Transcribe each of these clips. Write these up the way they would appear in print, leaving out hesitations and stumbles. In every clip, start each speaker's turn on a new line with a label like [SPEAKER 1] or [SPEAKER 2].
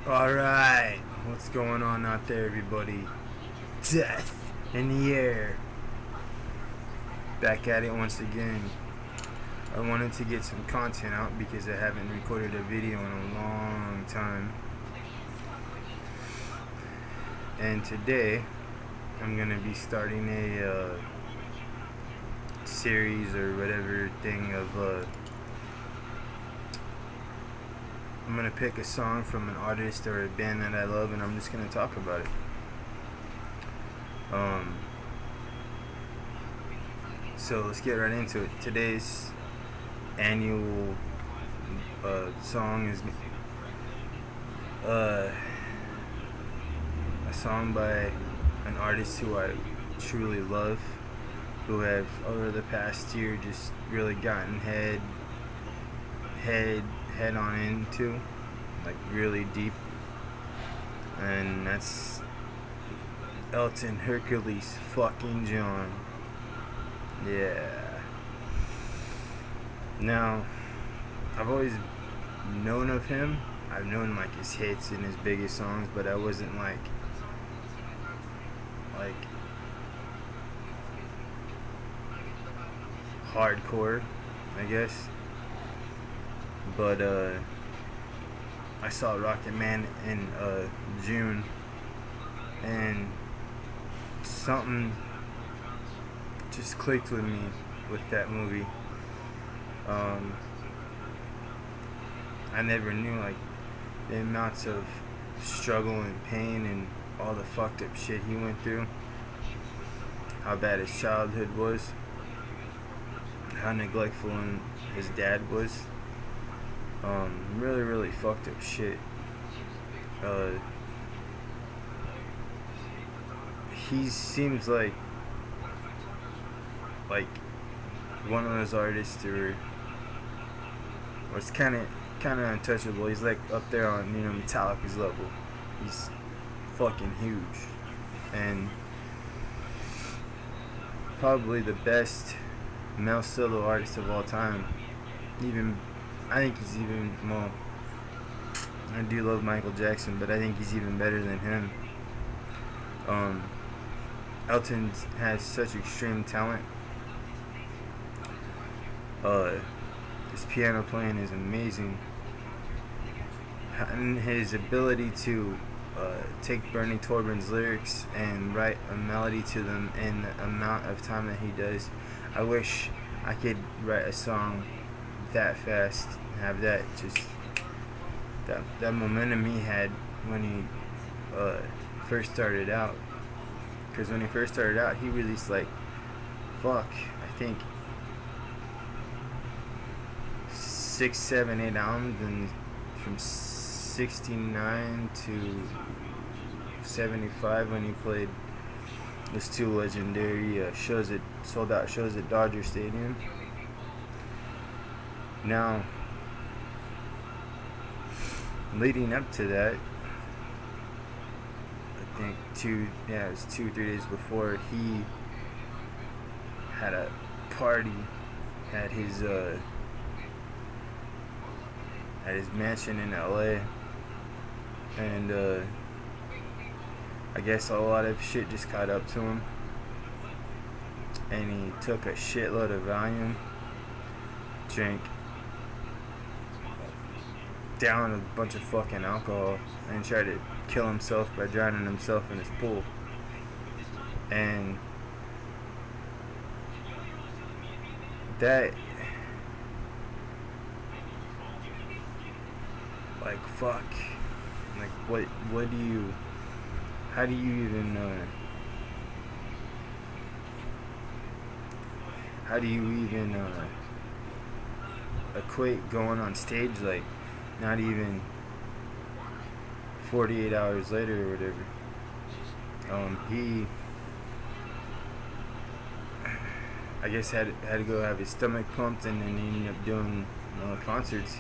[SPEAKER 1] Alright, what's going on out there, everybody? Death in the air. Back at it once again. I wanted to get some content out because I haven't recorded a video in a long time. And today, I'm going to be starting a series or whatever thing of I'm gonna pick a song from an artist or a band that I love, and I'm just gonna talk about it. So let's get right into it. Today's annual song is a song by an artist who I truly love, who have over the past year just really gotten head on into, like, really deep, and that's Elton Hercules fucking John. Yeah. Now, I've always known of him. I've known like his hits and his biggest songs, but I wasn't like hardcore, I guess. But I saw Rocket Man in June, and something just clicked with me with that movie. I never knew like the amounts of struggle and pain and all the fucked up shit he went through, how bad his childhood was, how neglectful his dad was. Really fucked up shit. He seems like one of those artists who was kind of untouchable. He's like up there on Metallica's level. He's fucking huge, and probably the best male solo artist of all time. I think he's even, well, I do love Michael Jackson, but I think he's even better than him. Elton has such extreme talent. His piano playing is amazing, and his ability to take Bernie Taupin's lyrics and write a melody to them in the amount of time that he does. I wish I could write a song that fast, have that that momentum he had when he first started out. Because when he first started out, he released I think 6, 7, 8 albums, and from 69 to 75 when he played those two legendary sold out shows at Dodger Stadium. Now, leading up to that, I think it was 2 or 3 days before, he had a party at his mansion in LA, and I guess a lot of shit just caught up to him, and he took a shitload of Valium, drank down a bunch of fucking alcohol, and tried to kill himself by drowning himself in his pool. And that, fuck, what do you, how do you even equate going on stage not even 48 hours later or whatever? He, I guess, had to go have his stomach pumped, and then he ended up doing concerts.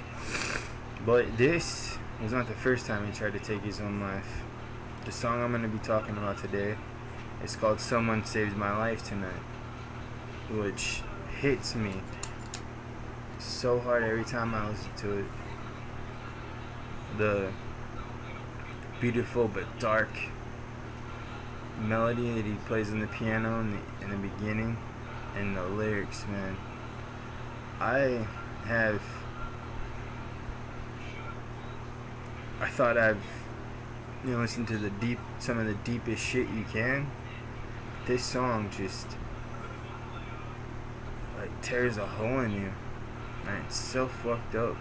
[SPEAKER 1] But this was not the first time he tried to take his own life. The song I'm going to be talking about today is called "Someone Saved My Life Tonight," which hits me so hard every time I listen to it. The beautiful but dark melody that he plays on the piano in the beginning, and the lyrics, man. I have. I thought I've, listened to some of the deepest shit you can. This song just like tears a hole in you, and it's so fucked up.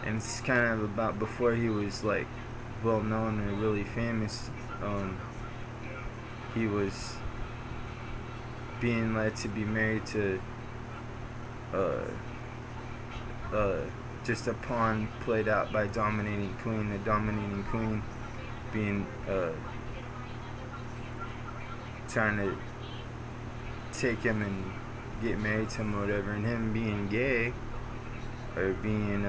[SPEAKER 1] And it's kind of about before he was like well known and really famous. He was being led to be married to just a pawn played out by dominating queen. The dominating queen being trying to take him and get married to him or whatever, and him being gay or being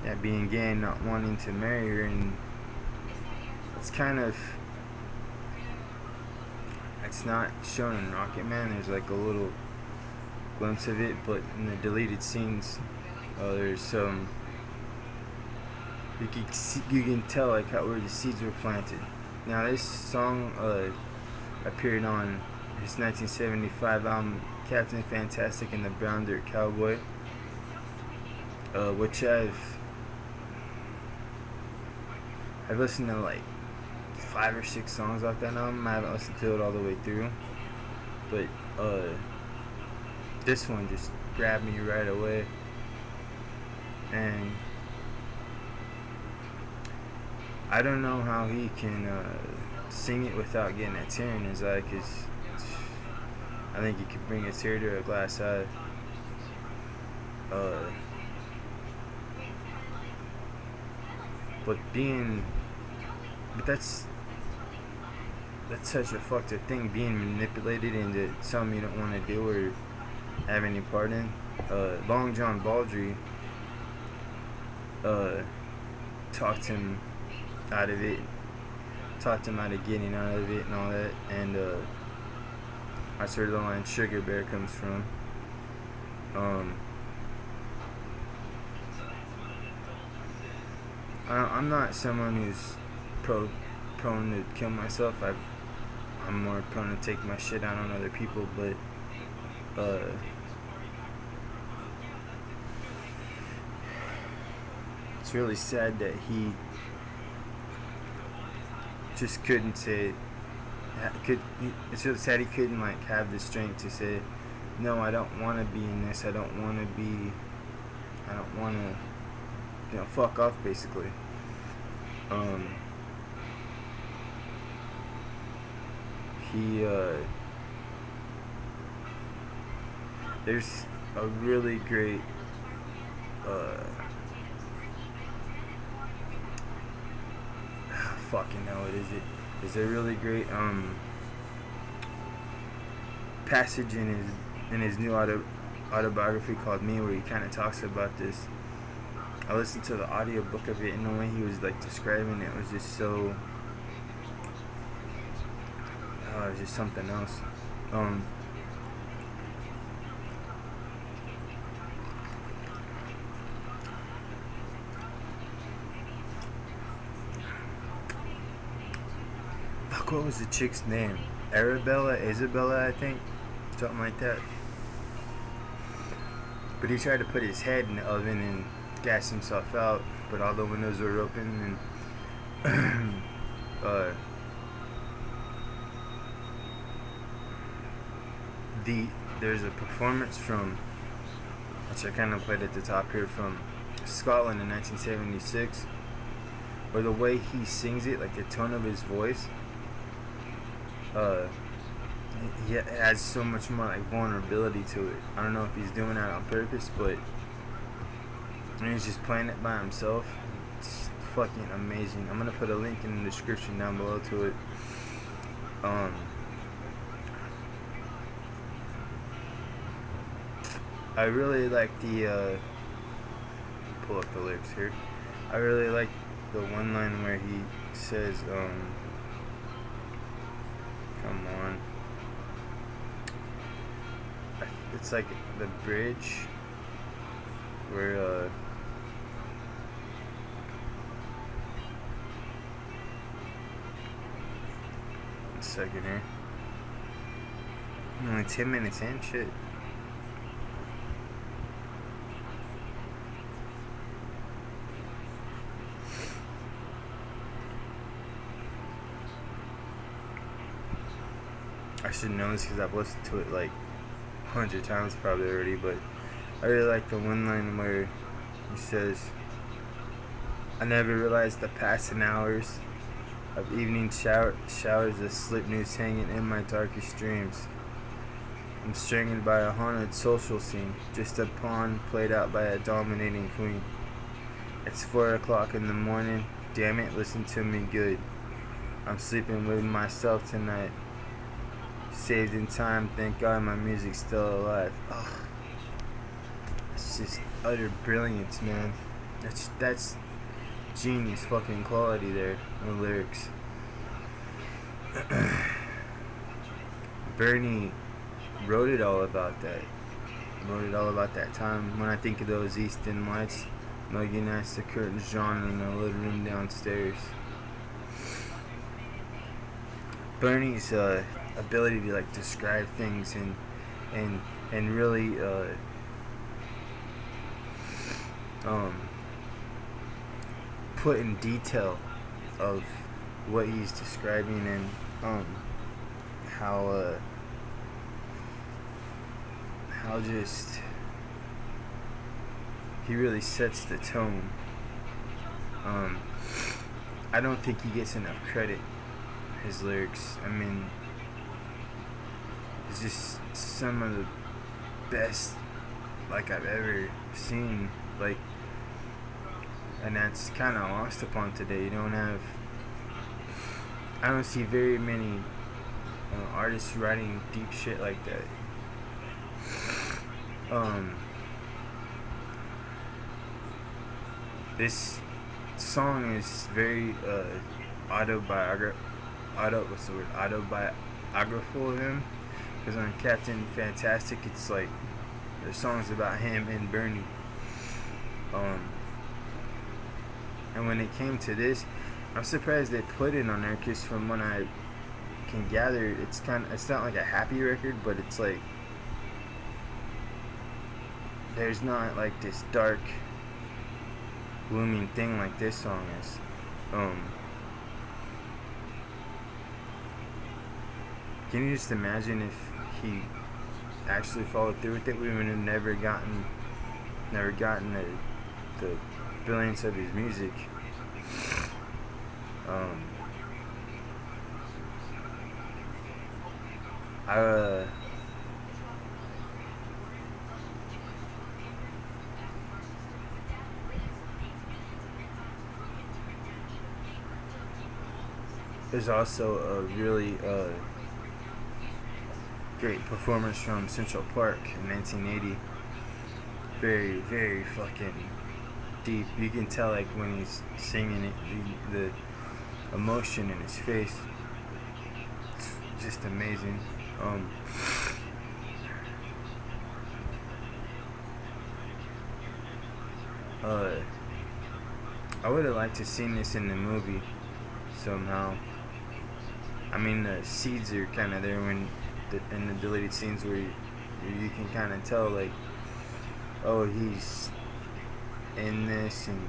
[SPEAKER 1] and not wanting to marry her. And it's kind of, it's not shown in Rocket Man. There's like a little glimpse of it, but in the deleted scenes, there's some, you can tell like where the seeds were planted. Now this song appeared on his 1975 album Captain Fantastic and the Brown Dirt Cowboy, which I've listened to like 5 or 6 songs off that album. I haven't listened to it all the way through, but this one just grabbed me right away. And I don't know how he can sing it without getting a tear in his eye, because I think he could bring a tear to a glass eye. But that's such a fucked up thing, being manipulated into something you don't want to do or have any part in. Long John Baldry talked him out of it, talked him out of getting out of it and all that, and that's where the line "Sugar Bear" comes from. I'm not someone who's prone to kill myself. I'm more prone to take my shit out on other people, but it's really sad that he just couldn't say. It's really sad he couldn't like have the strength to say, no, I don't want to be in this. I don't want to, fuck off, basically. There's a really great fucking hell, what is it? There's a really great passage in his new autobiography called Me, where he kind of talks about this. I listened to the audiobook of it, and the way he was like describing it was just so, it was just something else. Fuck, what was the chick's name? Isabella, I think, something like that. But he tried to put his head in the oven and gas himself out, but all the windows were open, and there's a performance from, which I kind of played at the top here, from Scotland in 1976, where the way he sings it, like the tone of his voice, he has so much more like vulnerability to it. I don't know if he's doing that on purpose, but he's just playing it by himself. It's fucking amazing. I'm gonna put a link in the description down below to it. I really like the pull up the lyrics here. I really like the one line where he says, come on. It's like the bridge where second here. Only 10 minutes in, shit. I should know this because I've listened to it like 100 times probably already, but I really like the one line where he says, I never realized the passing hours of evening showers of slip noose hanging in my darkest dreams. I'm strangled by a haunted social scene, just a pawn played out by a dominating queen. It's 4 o'clock in the morning, damn it, listen to me good. I'm sleeping with myself tonight. Saved in time, thank God my music's still alive. Ugh. It's just utter brilliance, man. That's genius fucking quality there, the lyrics. Bernie wrote it all about that. Wrote it all about that time. When I think of those Eastern lights, Muggy nights, the curtains drawn in the little room downstairs. Bernie's ability to like describe things and really put in detail of what he's describing and how just he really sets the tone. I don't think he gets enough credit. His lyrics, I mean, it's just some of the best like I've ever seen, like, and that's kind of lost upon today. I don't see very many artists writing deep shit like that. This song is very autobiographical of him, because on Captain Fantastic it's like the song's about him and Bernie. And when it came to this, I'm surprised they put it on there, because from what I can gather, it's not like a happy record, but it's like there's not like this dark glooming thing like this song is. Can you just imagine if he actually followed through with it? We would have never gotten the brilliance of his music. There's also a really great performance from Central Park in 1980. Very, very fucking deep. You can tell, like, when he's singing it, the emotion in his face. It's just amazing. I would have liked to seen this in the movie somehow. I mean, the seeds are kind of there in the deleted scenes where you can kind of tell, like, oh, he's in this, and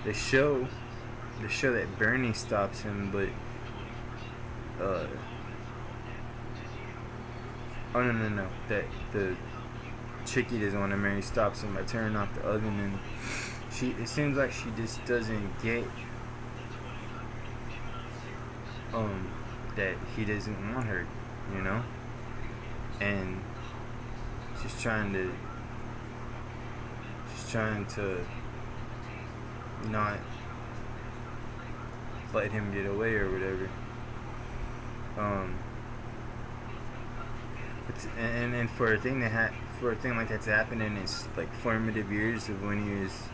[SPEAKER 1] the show that Bernie stops him, but oh no, that the chick he doesn't want to marry stops him by turning off the oven, and it seems like she just doesn't get that he doesn't want her, you know, and she's trying to not let him get away or whatever. And for a thing like that to happen in his like formative years of when he was,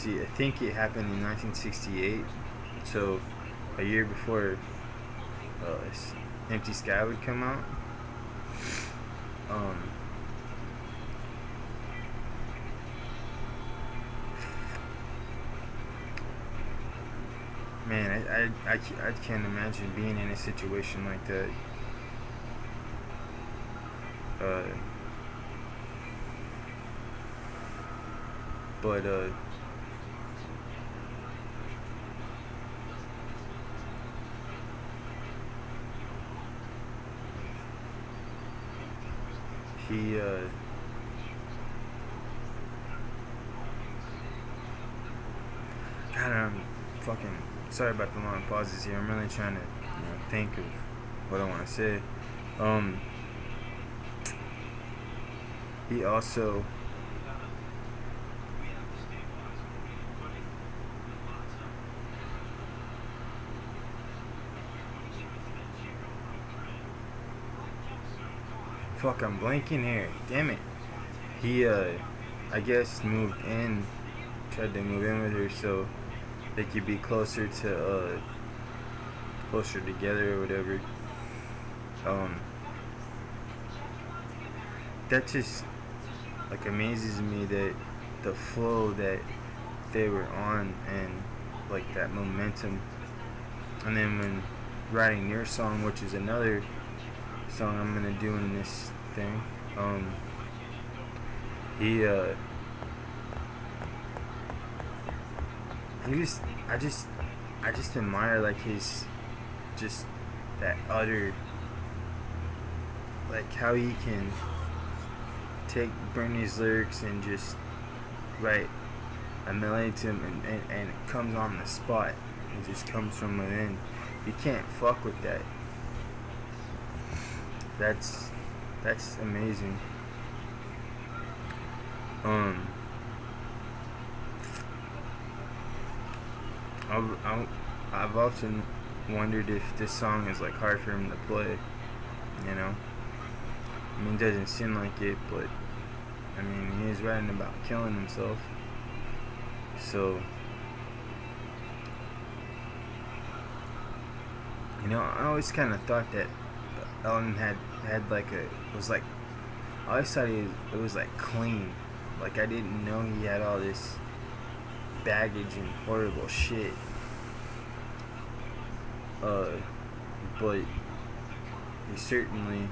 [SPEAKER 1] I think it happened in 1968, so a year before Empty Sky would come out. Man, I can't imagine being in a situation like that. Uh, but he God, I'm fucking sorry about the long pauses here. I'm really trying to think of what I want to say. He also fuck, I'm blanking here. Damn it. He I guess moved in, tried to move in with her so they could be closer together or whatever. That just like amazes me that the flow that they were on and like that momentum. And then when writing your song, which is another song I'm gonna do in this thing, he just I just admire like his just that utter like how he can take Bernie's lyrics and just write a melody to him and it comes on the spot. It just comes from within. You can't fuck with that. That's amazing. I've often wondered if this song is like hard for him to play. You know, I mean, it doesn't seem like it, but I mean, he is writing about killing himself. So, you know, I always kind of thought that Elton had like I always thought it was like clean. Like I didn't know he had all this baggage and horrible shit. But he certainly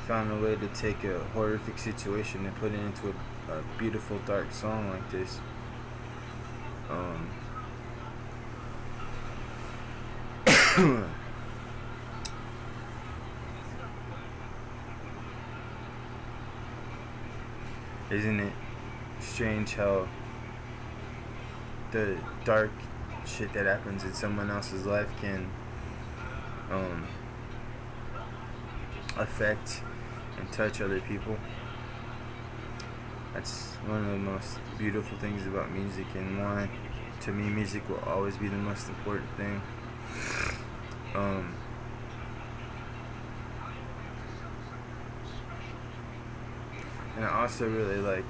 [SPEAKER 1] found a way to take a horrific situation and put it into a beautiful dark song like this. Isn't it strange how the dark shit that happens in someone else's life can affect and touch other people? That's one of the most beautiful things about music, and why to me music will always be the most important thing. And I also really like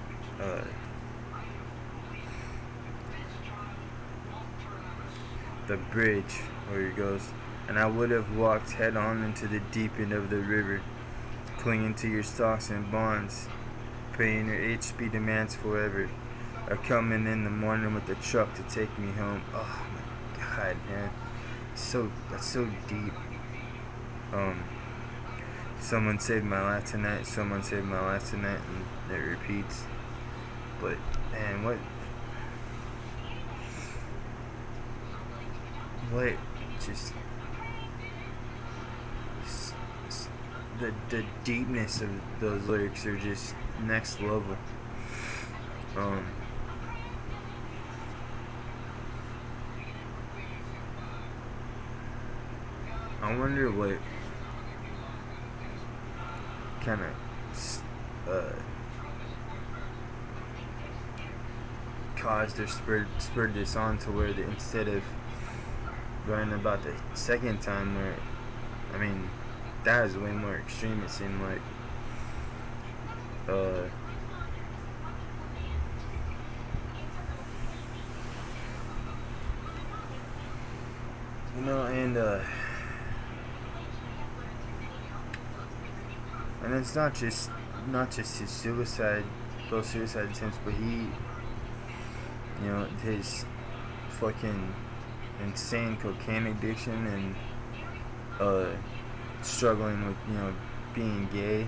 [SPEAKER 1] the bridge where it goes, and I would have walked head on into the deep end of the river, clinging to your stocks and bonds, paying your HP demands forever, or coming in the morning with the truck to take me home. Oh my god, man, that's so deep. Someone saved my life tonight, someone saved my life tonight, and it repeats. But, man, what just the deepness of those lyrics are just next level. I wonder what kind of caused or spurred this on to where instead of going about the second time, where I mean that was way more extreme, it seemed like. You know, and and it's not just his those suicide attempts, but his fucking insane cocaine addiction and struggling with being gay.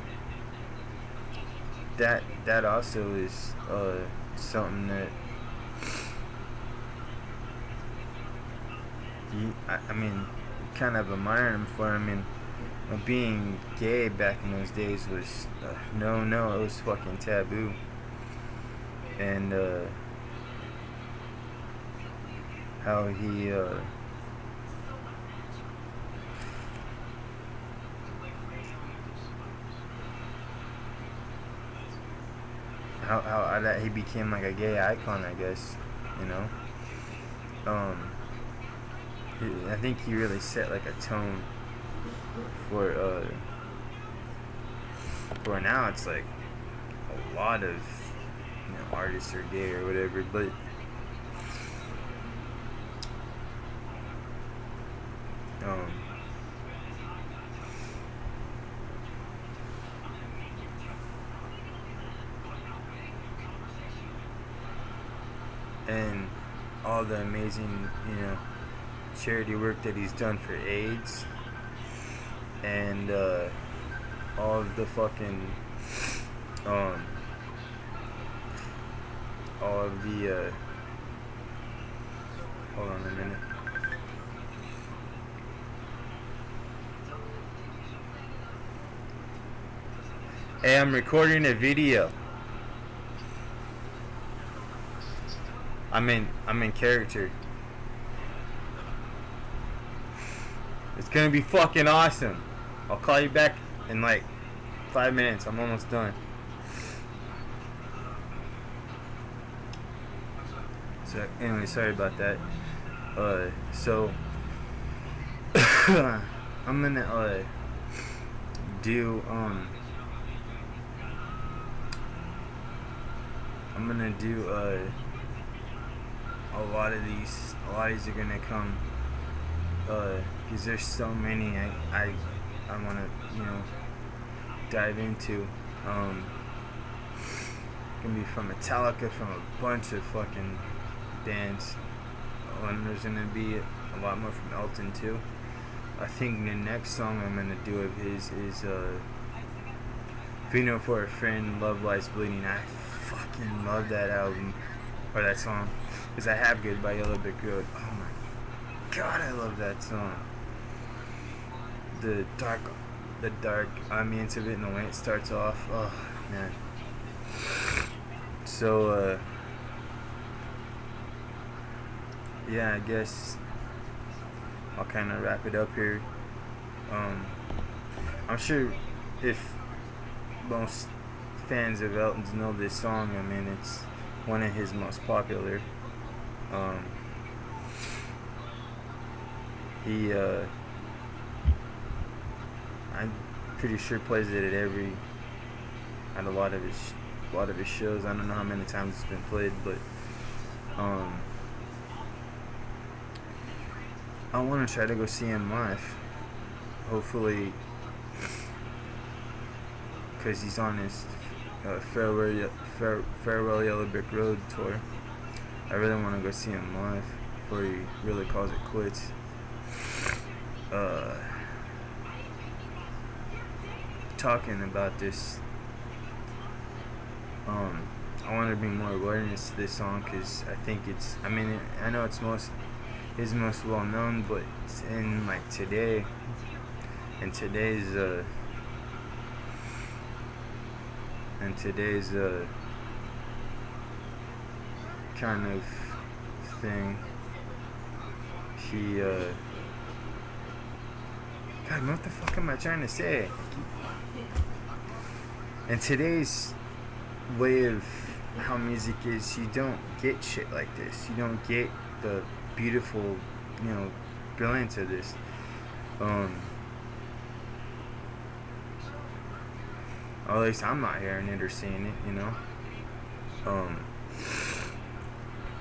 [SPEAKER 1] That also is something that I mean, kind of admire him for. I mean, being gay back in those days was no, it was fucking taboo, and how he how that he became like a gay icon, I guess, you know. I think he really set like a tone for now. It's like a lot of artists are gay or whatever, but and all the amazing charity work that he's done for AIDS, and all of the fucking all of the hold on a minute. Hey, I'm recording a video. I'm in character. It's gonna be fucking awesome. I'll call you back in like 5 minutes. I'm almost done. So anyway, sorry about that. So I'm gonna do a lot of these are gonna come because there's so many I want to dive into. Gonna be from Metallica, from a bunch of fucking bands, and there's gonna be a lot more from Elton too. I think the next song I'm gonna do of his is "Funeral for a Friend, Love Lies Bleeding." I fucking love that album, or that song, because I Have Good by Yellow Brick Road. Oh my god, I love that song. The dark ambience of it and the way it starts off. Oh man. So yeah, I guess I'll kind of wrap it up here. I'm sure if most fans of Elton's know this song, I mean, it's one of his most popular. He I'm pretty sure plays it at a lot of his shows. I don't know how many times it's been played, but I want to try to go see him live, hopefully, because he's on his Farewell Yellow Brick Road tour. I really want to go see him live before he really calls it quits. Talking about this, I want to bring more awareness to this song, because I think I know it's his most well known, but in like today's kind of thing, God, what the fuck am I trying to say? In today's way of how music is, you don't get shit like this. You don't get the beautiful, brilliance of this. At least I'm not hearing it or seeing it,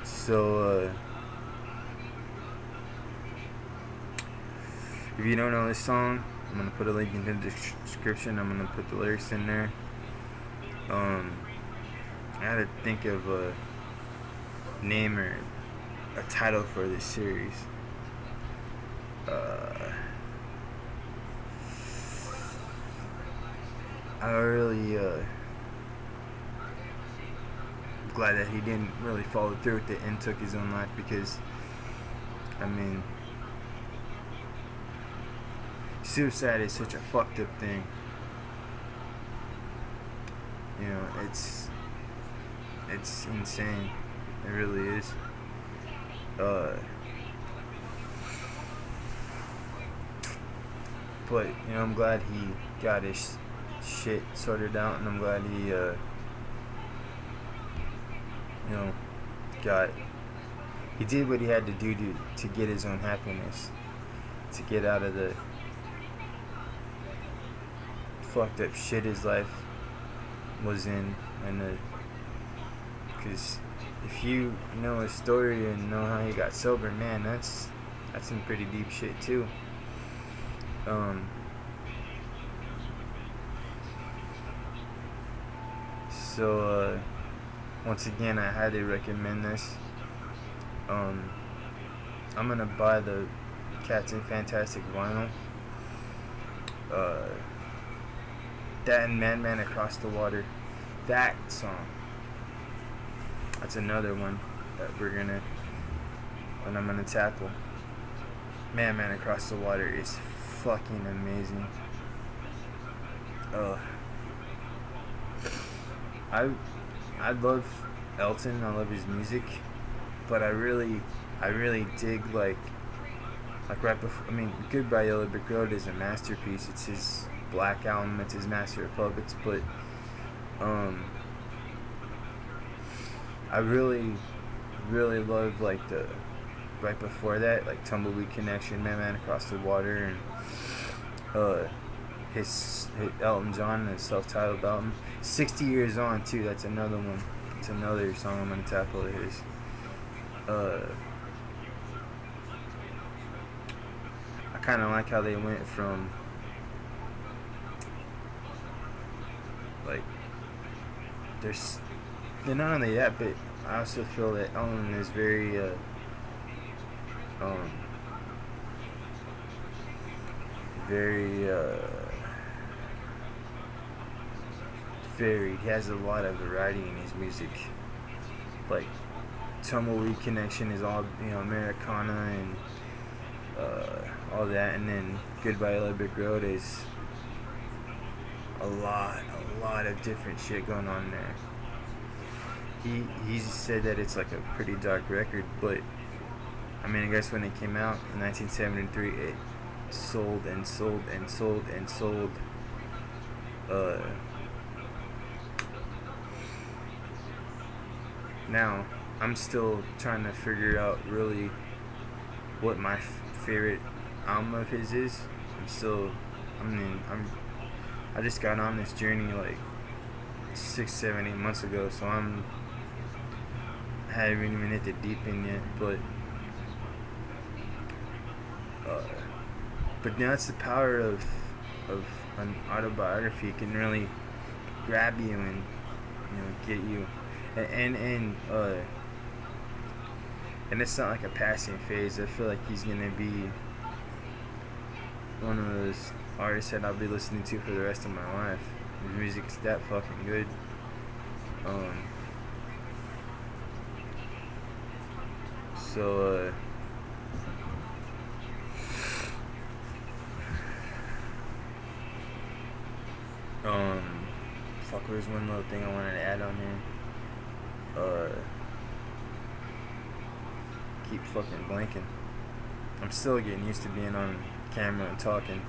[SPEAKER 1] So, if you don't know this song, I'm gonna put a link in the description. I'm gonna put the lyrics in there. I had to think of a name or a title for this series. I really glad that he didn't really follow through with it and took his own life, because I mean, suicide is such a fucked up thing. You know, it's insane. It really is. But you know, I'm glad he got his shit sorted out, and I'm glad he he did what he had to do to get his own happiness, to get out of the fucked up shit his life was in. And because if you know his story and know how he got sober, man, that's some pretty deep shit too. So once again, I highly recommend this. I'm gonna buy the Captain Fantastic vinyl. That and Man Across the Water. That song. That's another one that I'm gonna tackle. Man Across the Water is fucking amazing. I love Elton. I love his music, but I really dig like right before. I mean, Goodbye Yellow Brick Road is a masterpiece. It's his Black album. It's his Master of Puppets. But I really love like the right before that, like Tumbleweed Connection, Man Across the Water, and his Elton John, his self-titled album. 60 Years On too. That's another one. It's another song I'm gonna tackle of his. I kind of like how they went from like they're not only that, but I also feel that Elton is very varied. He has a lot of variety in his music. Like Tumbleweed Connection is all, you know, Americana and all that, and then Goodbye Yellow Brick Road is a lot of different shit going on there. He said that it's like a pretty dark record, but I mean, I guess when it came out in 1973, it sold and sold and sold and sold. Now, I'm still trying to figure out really what my favorite album of his is. I just got on this journey like 6, 7, 8 months ago, so I haven't even hit the deep end yet, but now it's the power of an autobiography. It can really grab you and, you know, get you, and it's not like a passing phase. I feel like he's gonna be one of those artists that I'll be listening to for the rest of my life. His music's that fucking good. There's one little thing I wanted to add on here. Keep fucking blanking. I'm still getting used to being on camera and talking.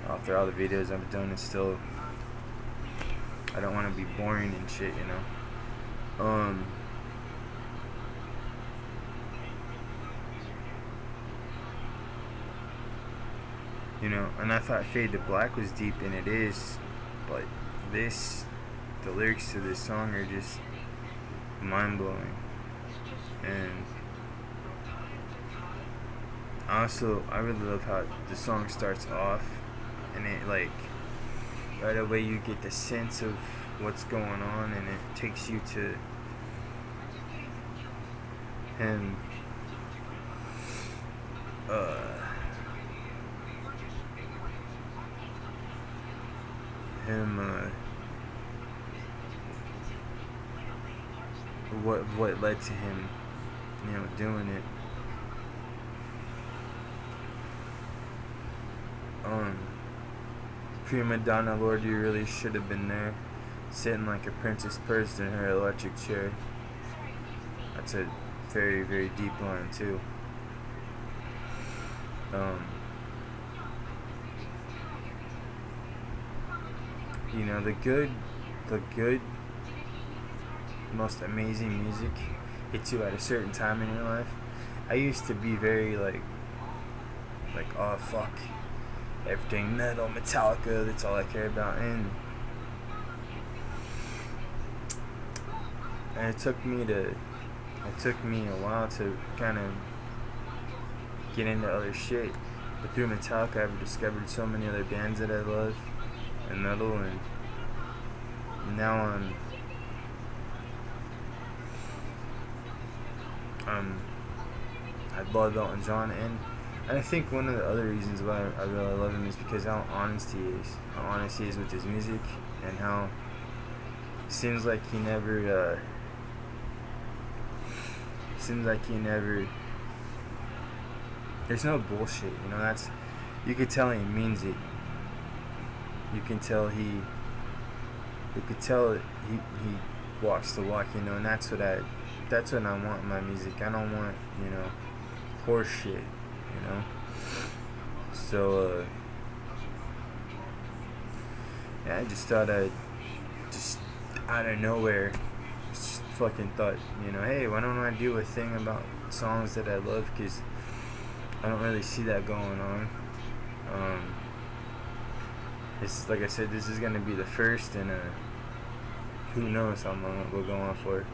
[SPEAKER 1] After all the videos I've done, it's still, I don't want to be boring and shit, you know. You know, and I thought Fade to Black was deep, and it is, but the lyrics to this song are just mind-blowing. And I really love how the song starts off, and it like right away you get the sense of what's going on, and it takes you to him what led to him, doing it. Prima donna, Lord, you really should have been there, sitting like a princess perched in her electric chair. That's a very, very deep line too. The good, most amazing music hits you at a certain time in your life. I used to be very like, oh fuck, everything metal, Metallica, that's all I care about, and it took me a while to kind of get into other shit. But through Metallica, I've discovered so many other bands that I love and metal, and now I love Elton John, and I think one of the other reasons why I really love him is because how honest he is with his music, and how it seems like he never there's no bullshit, that's, you could tell he means it. You can tell he walks the walk, and that's what I want in my music. I don't want, horse shit, So, I just thought just out of nowhere, just fucking thought, hey, why don't I do a thing about songs that I love, because I don't really see that going on. It's like I said, this is gonna be the first, and who knows how long it will go on for.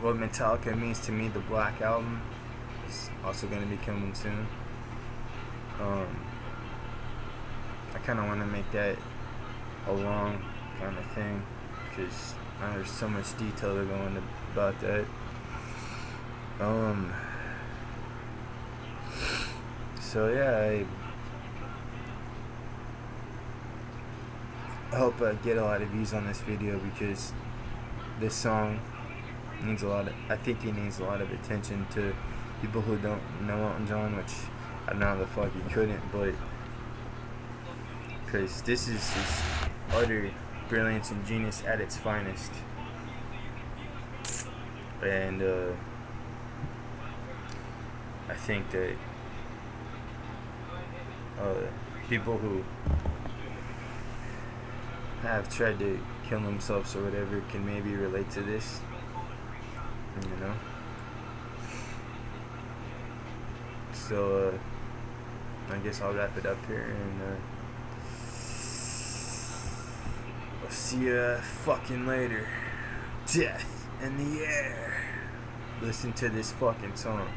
[SPEAKER 1] What Metallica means to me, the Black Album, is also gonna be coming soon. I kind of want to make that a long kind of thing, because there's so much detail to go into about that. So yeah, I hope I get a lot of views on this video, because this song needs I think he needs a lot of attention to people who don't know Elton John, which I don't know how the fuck he couldn't, but because this is just utter brilliance and genius at its finest. And I think that people who have tried to kill themselves or whatever can maybe relate to this, So I guess I'll wrap it up here, and I'll see ya fucking later. Death in the air. Listen to this fucking song.